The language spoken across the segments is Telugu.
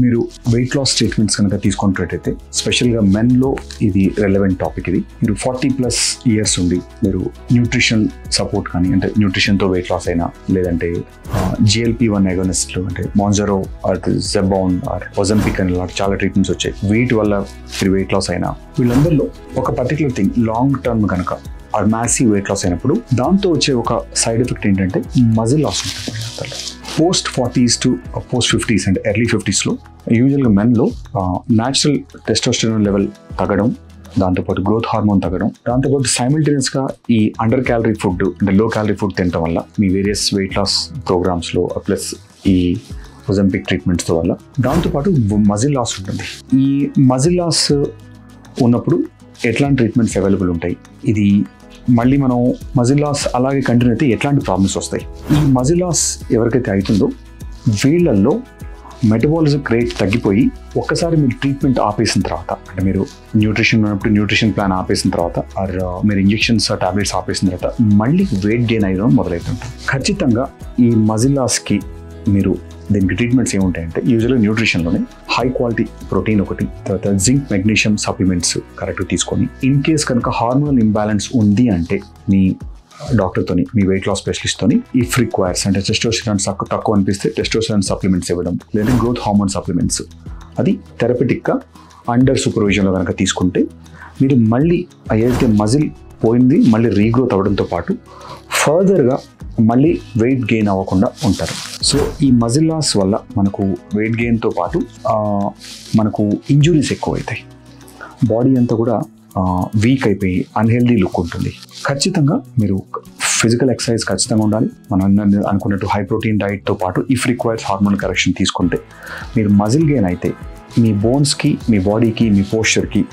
మీరు వెయిట్ లాస్ ట్రీట్మెంట్స్ కనుక తీసుకున్నట్టయితే స్పెషల్గా మెన్లో ఇది రెలవెంట్ టాపిక్. ఇది మీరు 40+ ఇయర్స్ ఉండి మీరు న్యూట్రిషన్ సపోర్ట్ కానీ అంటే న్యూట్రిషన్తో వెయిట్ లాస్ అయినా లేదంటే GLP-1 అగోనిస్ట్లు అంటే మాంజరో ఆర్ జెబాన్ ఆర్ ఒజంపిక్ అని ఇలాంటి చాలా ట్రీట్మెంట్స్ వచ్చాయి. వీటి వల్ల మీరు వెయిట్ లాస్ అయినా వీళ్ళందరిలో ఒక పర్టికులర్ థింగ్ లాంగ్ టర్మ్ కనుక ఆర్ మ్యాసివ్ వెయిట్ లాస్ అయినప్పుడు దాంతో వచ్చే ఒక సైడ్ ఎఫెక్ట్ ఏంటంటే మజిల్ లాస్ ఉంటుంది. Post 40s to post 50s అంటే ఎర్లీ 50sలో యూజువల్గా మెన్లో న్యాచురల్ టెస్టోస్టెరాన్ లెవెల్ తగ్గడం, దాంతోపాటు గ్రోత్ హార్మోన్ తగ్గడం, దాంతోపాటు సైమిల్టేనియస్గా ఈ అండర్ క్యాలరీ ఫుడ్ అంటే లో క్యాలరీ ఫుడ్ తినడం వల్ల మీ వేరియస్ వెయిట్ లాస్ ప్రోగ్రామ్స్లో ప్లస్ ఈ ఒజంపిక్ ట్రీట్మెంట్స్తో వల్ల దాంతోపాటు మజిల్ లాస్ ఉంటుంది. ఈ మజిల్ లాస్ ఉన్నప్పుడు ఎట్లాంటి ట్రీట్మెంట్స్ అవైలబుల్ ఉంటాయి, ఇది మళ్ళీ మనం మజిల్ లాస్ అలాగే కంటిన్యూ అయితే ఎట్లాంటి ప్రాబ్లమ్స్ వస్తాయి. ఈ మజిల్ లాస్ ఎవరికైతే అవుతుందో వీళ్ళల్లో మెటబాలిజం రేట్ తగ్గిపోయి ఒక్కసారి మీరు ట్రీట్మెంట్ ఆపేసిన తర్వాత అంటే మీరు న్యూట్రిషన్ ఉన్నప్పుడు న్యూట్రిషన్ ప్లాన్ ఆపేసిన తర్వాత ఆర్ మీరు ఇంజెక్షన్స్ టాబ్లెట్స్ ఆపేసిన తర్వాత మళ్ళీ వెయిట్ గెయిన్ అయ్యడం మొదలవుతుంటుంది. ఖచ్చితంగా ఈ మజిల్ లాస్కి మీరు దీనికి ట్రీట్మెంట్స్ ఏముంటాయంటే యూజువల్గా న్యూట్రిషన్లోనే హై క్వాలిటీ ప్రోటీన్ ఒకటి, తర్వాత జింక్ మెగ్నీషియం సప్లిమెంట్స్ కరెక్ట్గా తీసుకొని ఇన్ కేస్ కనుక హార్మోనల్ ఇంబ్యాలెన్స్ ఉంది అంటే మీ డాక్టర్తోని మీ వెయిట్ లాస్ స్పెషలిస్ట్తోని ఇఫ్ రిక్వైర్స్ అంటే టెస్టోస్టెరాన్ తక్కువ అనిపిస్తే టెస్టోస్టెరాన్ సప్లిమెంట్స్ ఇవ్వడం, లేదా గ్రోత్ హార్మోన్ సప్లిమెంట్స్ అది థెరపెటిక్గా అండర్ సూపర్విజన్లో కనుక తీసుకుంటే మీరు మళ్ళీ ఏదైతే మజిల్ పోయింది మళ్ళీ రీగ్రోత్ అవ్వడంతో పాటు ఫర్దర్గా మళ్ళీ వెయిట్ గెయిన్ అవ్వకుండా ఉంటారు. సో ఈ మజిల్ లాస్ వల్ల మనకు వెయిట్ గెయిన్తో పాటు మనకు ఇంజురీస్ ఎక్కువ అవుతాయి, బాడీ అంతా కూడా వీక్ అయిపోయి అన్హెల్దీ లుక్ ఉంటుంది. ఖచ్చితంగా మీరు ఫిజికల్ ఎక్సర్సైజ్ ఖచ్చితంగా ఉండాలి. మనం అనుకున్నట్టు హై ప్రోటీన్ డైట్తో పాటు ఇఫ్ రిక్వైర్స్ హార్మోన్ కరెక్షన్ తీసుకుంటే మీరు మజిల్ గెయిన్ అయితే మీ బోన్స్కి, మీ బాడీకి, మీ పోస్చర్కి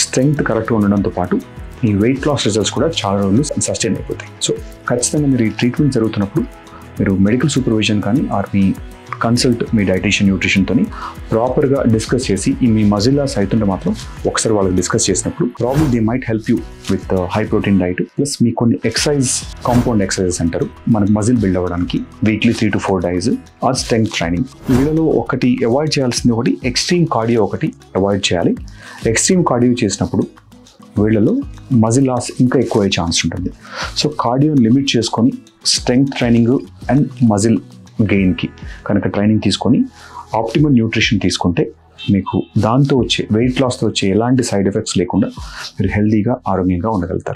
స్ట్రెంగ్త్ కరెక్ట్గా ఉండడంతో పాటు మీ వెయిట్ లాస్ రిజల్ట్స్ కూడా చాలా రోజులు సస్టైన్ అయిపోతాయి. సో ఖచ్చితంగా మీరు ఈ ట్రీట్మెంట్ జరుగుతున్నప్పుడు మీరు మెడికల్ సూపర్విజన్ కానీ ఆర్ మీ కన్సల్ట్ మీ డైటీషియన్ న్యూట్రిషన్తోని ప్రాపర్గా డిస్కస్ చేసి ఈ మీ మజిల్ లాస్ అవుతుంటే మాత్రం ఒకసారి వాళ్ళకి డిస్కస్ చేసినప్పుడు problem they might help you with high protein diet plus మీ కొన్ని ఎక్సర్సైజ్ కాంపౌండ్ ఎక్సర్సైజెస్ అంటారు మనకు మజిల్ బిల్డ్ అవ్వడానికి weekly 3 to 4 days or strength training. వీళ్ళలో ఒకటి అవాయిడ్ చేయాల్సింది ఒకటి ఎక్స్ట్రీమ్ కార్డియో ఒకటి అవాయిడ్ చేయాలి. ఎక్స్ట్రీమ్ కార్డియో చేసినప్పుడు వీళ్ళలో మజిల్ లాస్ ఇంకా ఎక్కువ అయ్యే ఛాన్స్ ఉంటుంది. సో కార్డియో లిమిట్ చేసుకొని స్ట్రెంగ్త్ ట్రైనింగ్ అండ్ మజిల్ గెయిన్కి కనుక ట్రైనింగ్ తీసుకొని ఆప్టిమల్ న్యూట్రిషన్ తీసుకుంటే మీకు దాంతో వచ్చే వెయిట్ లాస్తో వచ్చే ఎలాంటి సైడ్ ఎఫెక్ట్స్ లేకుండా మీరు హెల్తీగా ఆరోగ్యంగా ఉండగలుగుతారు.